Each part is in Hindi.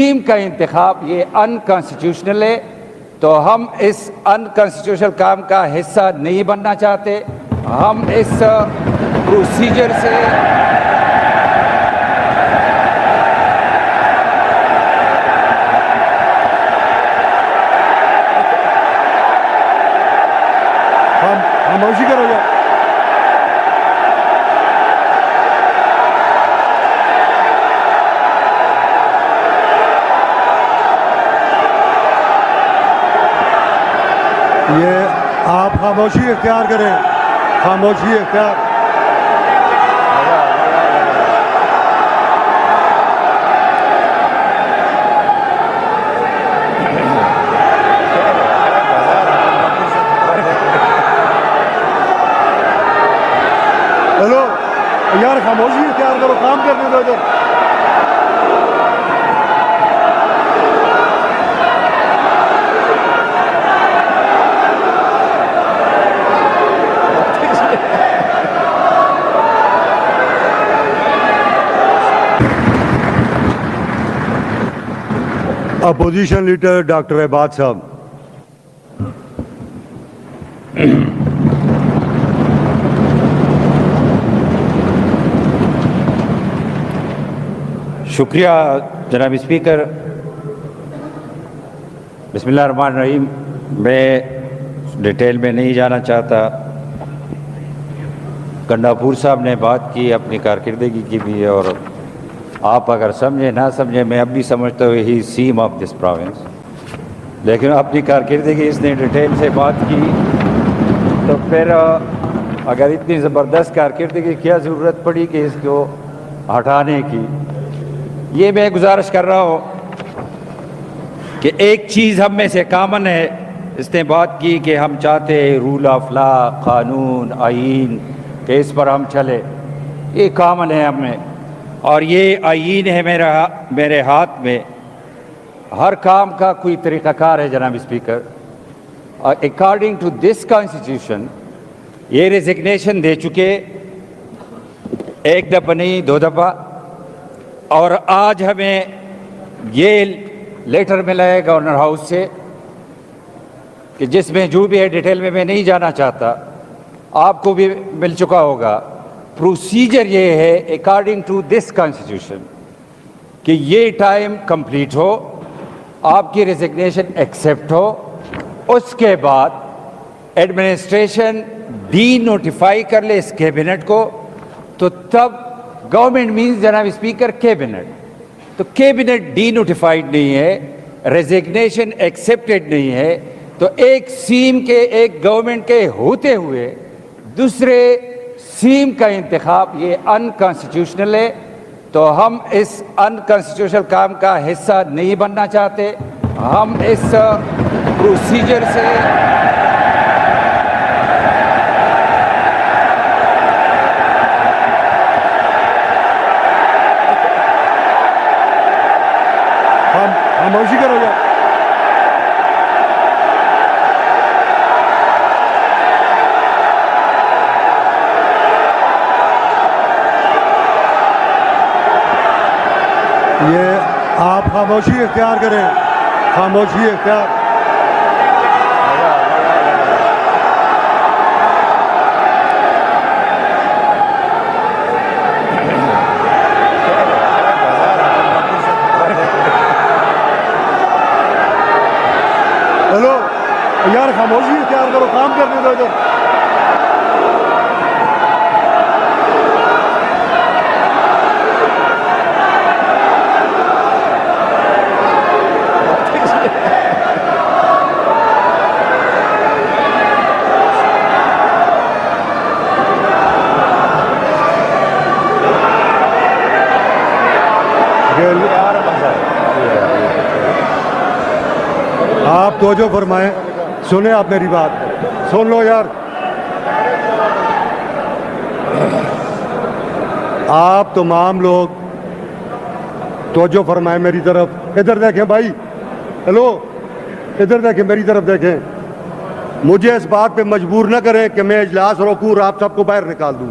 टीम का इंतखाब ये अनकॉन्स्टिट्यूशनल है, तो हम इस अनकॉन्स्टिट्यूशनल काम का हिस्सा नहीं बनना चाहते। हम इस प्रोसीजर से खामोशी करो यार। ये आप खामोशी इख्तियार करें, खामोशी इख्तियार। हेलो यार, खामोशी इख्तियार करो, काम करने दो इधर। अपोजिशन लीडर डॉक्टर अहबाद साहब। शुक्रिया जनाब स्पीकर। बिस्मिल्लाहिर्रहमानिर्रहीम। मैं डिटेल में नहीं जाना चाहता। गंडापुर साहब ने बात की अपनी कारकर्दगी की भी, और आप अगर समझे ना समझे, मैं अब भी समझता हूँ ही सीम ऑफ दिस प्रोविंस, लेकिन अपनी कारकर्दगी इसने डिटेल से बात की, तो फिर अगर इतनी ज़बरदस्त कारकर्दगी क्या ज़रूरत पड़ी कि इसको हटाने की। ये मैं गुजारिश कर रहा हूँ कि एक चीज़ हम में से कामन है। इसने बात की कि हम चाहते हैं रूल ऑफ लॉ, कानून, आईन के इस पर हम चले। ये कामन है हम में, और ये आईन है मेरे हाथ में। हर काम का कोई तरीक़ाकार है जनाब speaker. According to this constitution ये रेजिग्नेशन दे चुके, एक दफ़ा नहीं 2 दफ़ा, और आज हमें ये लेटर मिला है गवर्नर हाउस से कि जिसमें जो भी है डिटेल में मैं नहीं जाना चाहता, आपको भी मिल चुका होगा। प्रोसीजर ये है अकॉर्डिंग टू दिस कॉन्स्टिट्यूशन कि ये टाइम कंप्लीट हो, आपकी रेजिग्नेशन एक्सेप्ट हो, उसके बाद एडमिनिस्ट्रेशन डी नोटिफाई कर ले इस कैबिनेट को, तो तब गवर्नमेंट मीन्स जनाब स्पीकर कैबिनेट, तो कैबिनेट डी नोटिफाइड नहीं है, रेजिग्नेशन एक्सेप्टेड नहीं है, तो एक सीम के, एक गवर्नमेंट के होते हुए दूसरे सीम का इंतखाब ये अनकॉन्स्टिट्यूशनल है, तो हम इस अनकॉन्स्टिट्यूशनल काम का हिस्सा नहीं बनना चाहते। हम इस प्रोसीजर से खामोशी करो यार। ये आप खामोशी इख्तियार करें, खामोशी इख्तियार। हेलो यार, खामोशी इख्तियार करो, काम करने दो इधर। आप तो जो फरमाएं, सुने आप मेरी बात, सुन लो यार। आप तमाम लोग तो जो फरमाएं मेरी तरफ, इधर देखें भाई। हेलो, इधर देखें, मेरी तरफ देखें। मुझे इस बात पे मजबूर न करें कि मैं इजलास रोकूं और आप सबको बाहर निकाल दूं।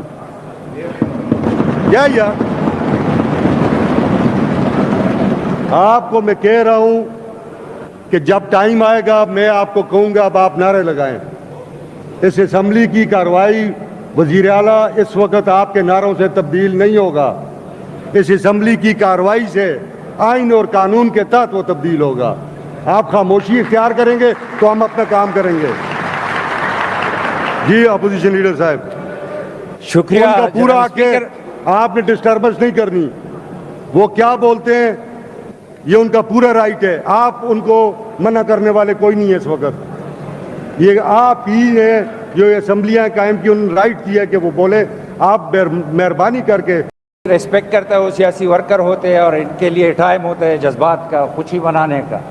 क्या यार, आपको मैं कह रहा हूं कि जब टाइम आएगा मैं आपको कहूंगा अब आप नारे लगाएं। इस असम्बली की कार्रवाई वज़ीर आला इस वक्त आपके नारों से तब्दील नहीं होगा। इस असम्बली की कार्रवाई से आइन और कानून के तहत वो तब्दील होगा। आप खामोशी इख्तियार करेंगे तो हम अपना काम करेंगे। जी अपोजिशन लीडर साहब, शुक्रिया उनका पूरा जनाब आके स्पीकर। आपने डिस्टर्बेंस नहीं करनी। वो क्या बोलते हैं ये उनका पूरा राइट है, आप उनको मना करने वाले कोई नहीं है इस वक्त। ये आप ही है जो असम्बलियाँ कायम की, उन राइट की है कि वो बोले। आप मेहरबानी करके रिस्पेक्ट करता है, वो सियासी वर्कर होते हैं और इनके लिए टाइम होता है जज्बात का, खुशी मनाने का,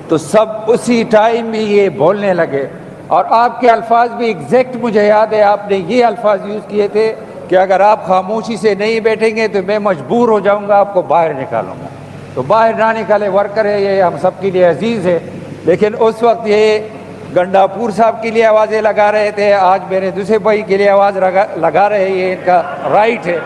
तो सब उसी टाइम में ये बोलने लगे। और आपके अल्फाज भी एग्जैक्ट मुझे याद है, आपने ये अल्फाज यूज़ किए थे कि अगर आप खामोशी से नहीं बैठेंगे तो मैं मजबूर हो जाऊंगा, आपको बाहर निकालूंगा। तो बाहर ना निकाले, वर्कर है ये, हम सब के लिए अजीज़ है। लेकिन उस वक्त ये गंडापुर साहब के लिए आवाज़ें लगा रहे थे, आज मेरे दूसरे भाई के लिए आवाज़ लगा रहे हैं, ये इनका राइट है।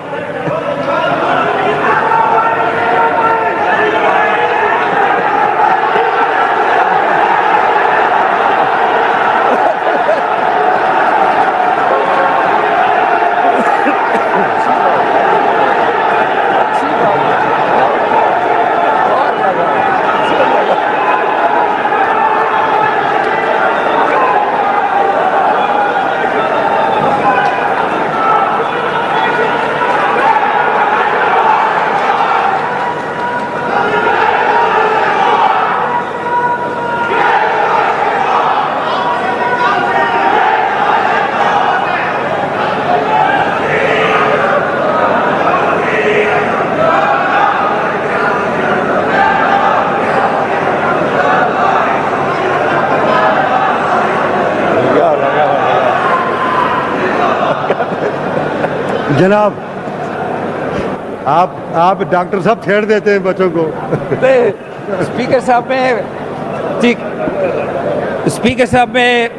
जनाब आप डॉक्टर साहब छेड़ देते हैं बच्चों को। स्पीकर साहब में ठीक, स्पीकर साहब में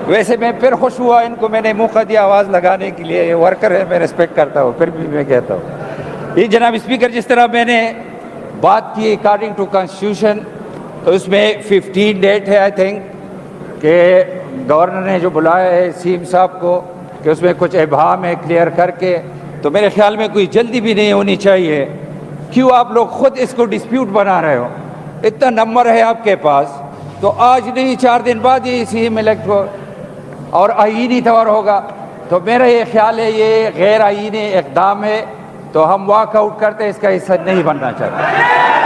वैसे मैं फिर खुश हुआ, इनको मैंने मौका दिया आवाज़ लगाने के लिए। ये वर्कर है, मैं रिस्पेक्ट करता हूँ, फिर भी मैं कहता हूँ ये जनाब स्पीकर, जिस तरह मैंने बात की अकॉर्डिंग टू कॉन्स्टिट्यूशन, तो उसमें 15 डेट है आई थिंक, कि गवर्नर ने जो बुलाया है सीएम साहब को कि उसमें कुछ इबाम है क्लियर करके, तो मेरे ख्याल में कोई जल्दी भी नहीं होनी चाहिए। क्यों आप लोग खुद इसको डिस्प्यूट बना रहे हो? इतना नंबर है आपके पास, तो आज नहीं 4 दिन बाद ये सीएम इलेक्ट हो और आईनी तौर होगा। तो मेरा ये ख्याल है ये गैर आईनी इक़दाम है, तो हम वॉकआउट करते, इसका हिस्सा नहीं बनना चाहते।